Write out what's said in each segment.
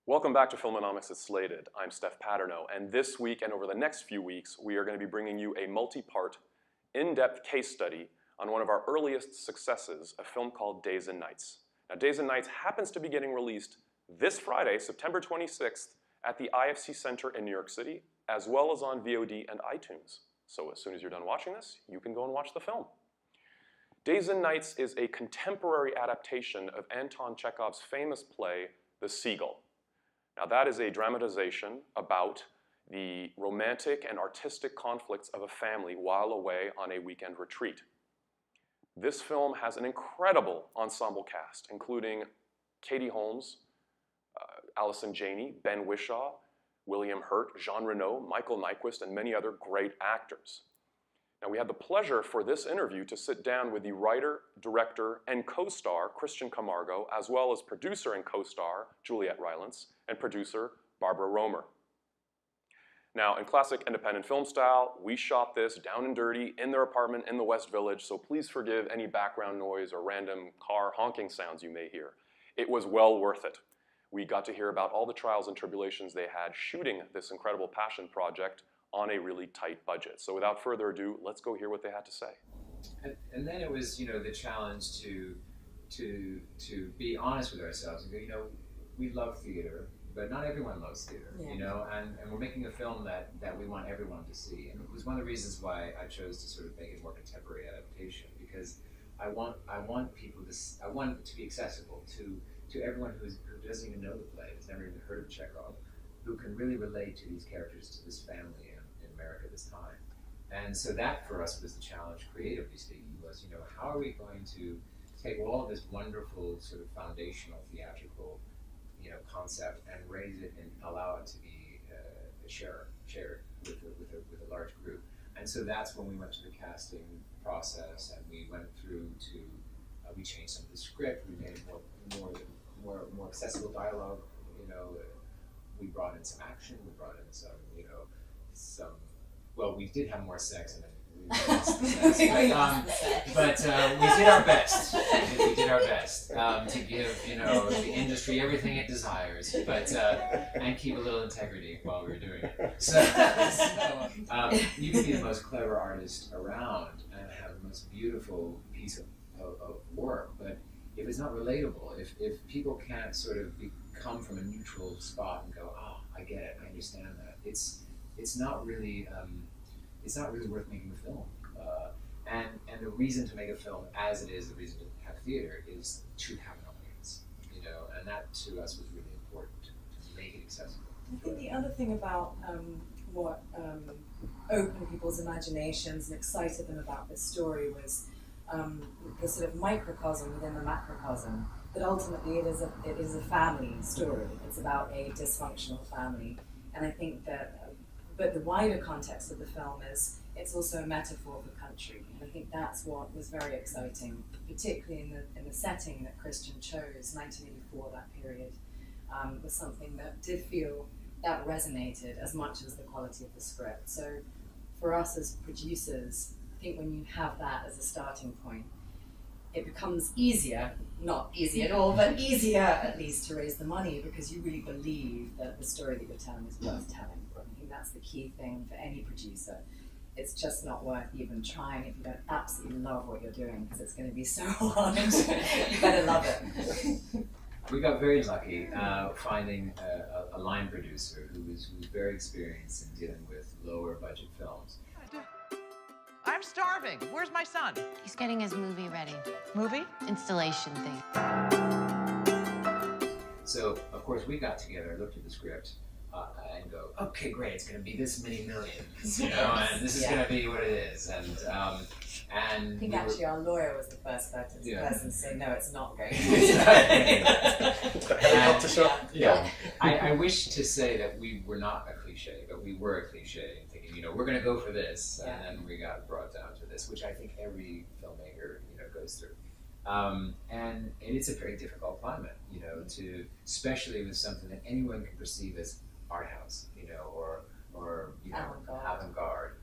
Welcome back to Filmonomics at Slated. I'm Steph Paterno, and this week and over the next few weeks, we are going to be bringing you a multi-part, in-depth case study on one of our earliest successes, a film called Days and Nights. Now, Days and Nights happens to be getting released this Friday, September 26th, at the IFC Center in New York City, as well as on VOD and iTunes. So as soon as you're done watching this, you can go and watch the film. Days and Nights is a contemporary adaptation of Anton Chekhov's famous play, The Seagull. Now, that is a dramatization about the romantic and artistic conflicts of a family while away on a weekend retreat. This film has an incredible ensemble cast, including Katie Holmes, Allison Janney, Ben Whishaw, William Hurt, Jean Reno, Michael Nyquist, and many other great actors. Now, we had the pleasure for this interview to sit down with the writer, director, and co-star Christian Camargo, as well as producer and co-star Juliet Rylance, and producer Barbara Romer. Now, in classic independent film style, we shot this down and dirty in their apartment in the West Village, so please forgive any background noise or random car honking sounds you may hear. It was well worth it. We got to hear about all the trials and tribulations they had shooting this incredible passion project on a really tight budget. So without further ado, let's go hear what they had to say. And then it was, the challenge to be honest with ourselves and go, we love theater, but not everyone loves theater, and we're making a film that we want everyone to see. And it was one of the reasons why I chose to sort of make it more contemporary adaptation, because I want people I want it to be accessible to everyone who doesn't even know the play, has never even heard of Chekhov, who can really relate to these characters, to this family in America this time. And so that for us was the challenge creatively speaking, was, how are we going to take all of this wonderful sort of foundational theatrical concept and raise it and allow it to be shared with a large group. And so that's when we went to the casting process, and we went through to we changed some of the script, we made it more accessible dialogue. We brought in some action, we brought in some well, we did have more sex, and then we lost the sex, but we did our best. We did our best to give the industry everything it desires, but and keep a little integrity while we were doing it. So you can be the most clever artist around and have the most beautiful piece of work, but if it's not relatable, if people can't sort of come from a neutral spot and go, oh, I get it, I understand that, it's not really worth making a film. And the reason to make a film, as it is the reason to have theater, is to have an audience, and that to us was really important, to make it accessible. I think the other thing about what opened people's imaginations and excited them about this story was the sort of microcosm within the macrocosm, that ultimately it is a family story. It's about a dysfunctional family. And I think that, but the wider context of the film is, it's also a metaphor for country. And I think that's what was very exciting, particularly in the setting that Christian chose, 1984, that period, was something that did feel, that resonated as much as the quality of the script. So for us as producers, I think when you have that as a starting point, it becomes easier, not easy at all, but easier at least to raise the money, because you really believe that the story that you're telling is worth telling. I think that's the key thing for any producer. It's just not worth even trying if you don't absolutely love what you're doing, because it's going to be so hard. You better love it. We got very lucky finding a line producer who was very experienced in dealing with lower budget films. I'm starving. Where's my son? He's getting his movie ready. Movie? Installation thing. So, of course, we got together, looked at the script, and go, okay, great, it's going to be this many millions, and this is going to be what it is. And I think actually our lawyer was the first person to say, no, it's not going to be. I wish to say that we were not a cliche, but we were a cliche, thinking, we're going to go for this, and then we got brought down to this, which I think every filmmaker, goes through. And it's a very difficult climate, to, especially with something that anyone can perceive as art house, or avant-garde.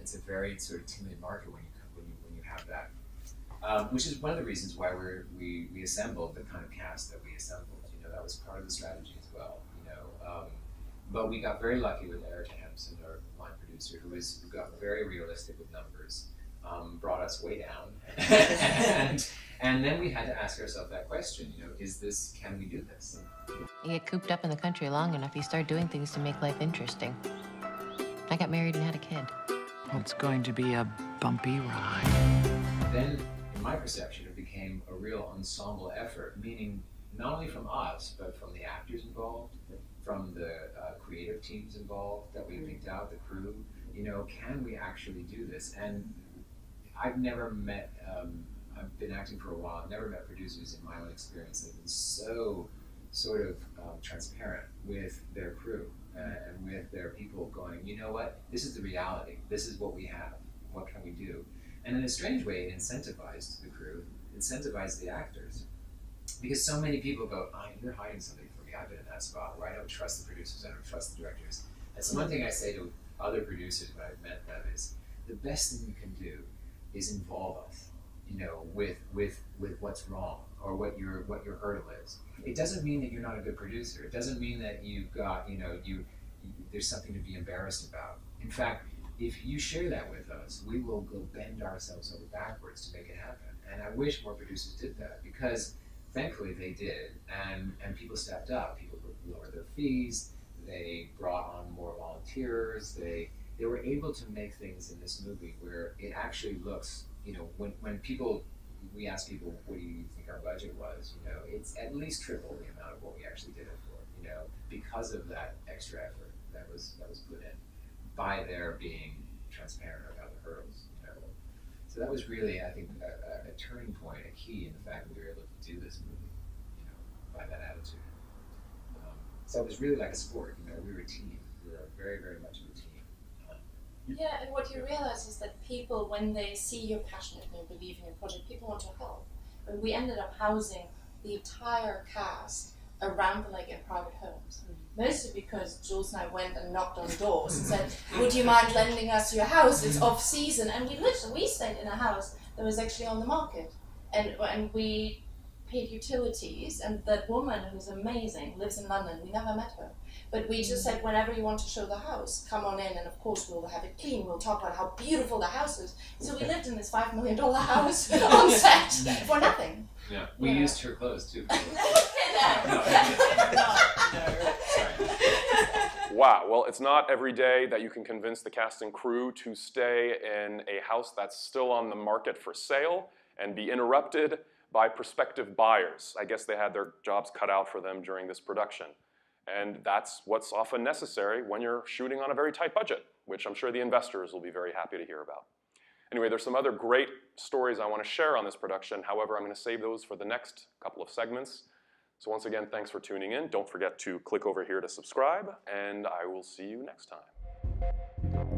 It's a very sort of timid market when you have that. which is one of the reasons why we assembled the kind of cast that we assembled. You know, that was part of the strategy as well. You know, but we got very lucky with Erica Hampson, our line producer, who got very realistic with numbers, brought us way down, and then we had to ask ourselves that question. You know, can we do this? You get cooped up in the country long enough, you start doing things to make life interesting. I got married and had a kid. It's going to be a bumpy ride. Then, in my perception, it became a real ensemble effort, meaning not only from us, but from the actors involved, from the creative teams involved that we picked out, the crew. You know, can we actually do this? And I've never met, I've been acting for a while, I've never met producers in my own experience that have been so sort of transparent with their crew and with their people going, you know what, this is the reality, this is what we have, what can we do? And in a strange way, it incentivized the crew, incentivized the actors. Because so many people go, oh, you're hiding something from me, I've been in that spot, or I don't trust the producers, I don't trust the directors. That's one thing I say to other producers when I've met them is, the best thing you can do is involve us, you know, with what's wrong or what your hurdle is. It doesn't mean that you're not a good producer. It doesn't mean that you've got, you know, there's something to be embarrassed about. In fact, if you share that with us, we will go bend ourselves over backwards to make it happen. And I wish more producers did that, because thankfully they did, and people stepped up. People lowered their fees, they brought on more volunteers, they were able to make things in this movie where it actually looks, you know, when we ask people, what do you think our budget was, you know, it's at least triple the amount of what we actually did it for, you know, because of that extra effort that was put in by their being transparent about the hurdles, you know. So that was really, I think, a turning point, a key in the fact that we were able to do this movie, you know, by that attitude. So it was really like a sport, you know, we were a team. We were very, very much of a team. Yeah, and what you realize is that people, when they see you're passionate and you believe in your project, people want to help. And we ended up housing the entire cast around the lake in private homes. Mostly because Jules and I went and knocked on doors and said, would you mind lending us your house? It's off season. And we stayed in a house that was actually on the market. And we paid utilities, and that woman, who's amazing, lives in London. We never met her. But we just said, whenever you want to show the house, come on in, and of course we'll have it clean. We'll talk about how beautiful the house is. So we lived in this $5 million house on set for nothing. Yeah, we used her clothes too. Wow, well, it's not every day that you can convince the cast and crew to stay in a house that's still on the market for sale and be interrupted by prospective buyers. I guess they had their jobs cut out for them during this production. And that's what's often necessary when you're shooting on a very tight budget, which I'm sure the investors will be very happy to hear about. Anyway, there's some other great stories I want to share on this production. However, I'm going to save those for the next couple of segments. So once again, thanks for tuning in. Don't forget to click over here to subscribe, and I will see you next time.